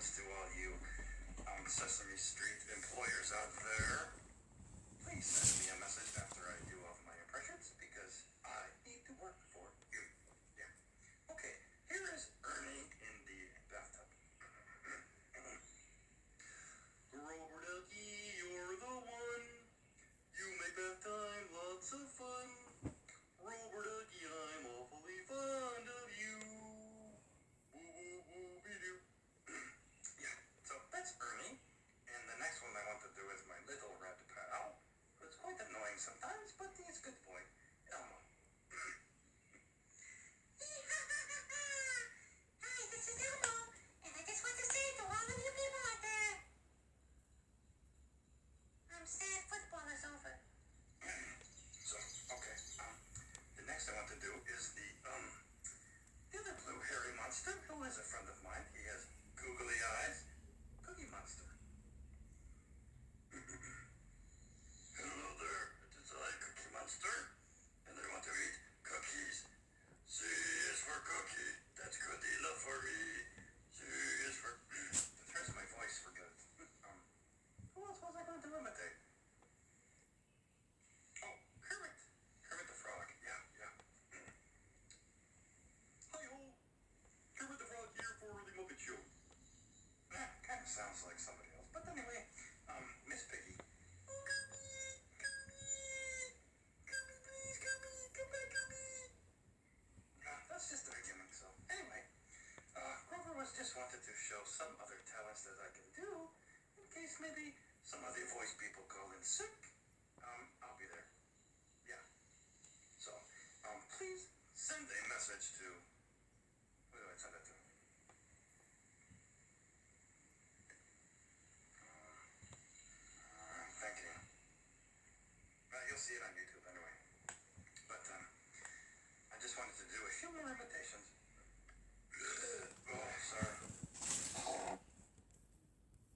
notes to all you Sesame Street employers out there. Please send me a message after I do all my impressions because I need to work for you. Yeah. Okay, here is Ernie in the bathtub. Rubber ducky, you're the one. You make bath time lots of fun. Rubber ducky, I'm awfully fond of you. Woo woo woo be doo. Yeah, so that's Ernie. And the next one I want to do is my little red pal. It's quite annoying sometimes, but he's a good boy. Elmo. Hi, this is Elmo, and I just want to say to all of you people out there, I'm sad football is over. So, okay, the next I want to do is the other blue hairy monster, who is a friend of mine. He has googly eyes. Cookie Monster. Hello there, it is I, Cookie Monster, and I want to eat cookies. C is for cookie, that's good enough for me. C is for... That hurts my voice for good. Who else was I going to imitate? Oh, Kermit. Kermit the Frog, yeah. Hi-ho, Kermit the Frog here for the Muppet Show. Kind of sounds like somebody else, but anyway, Miss Piggy. That's just the beginning, so anyway, Grover was just wanted to show some other talents that I can do, in case maybe some of the voice people call in sick. I'll be there. Yeah. So, please send a message to, who do I send it to? Thank you. You'll see it on YouTube anyway. But, I just wanted to do a few more imitations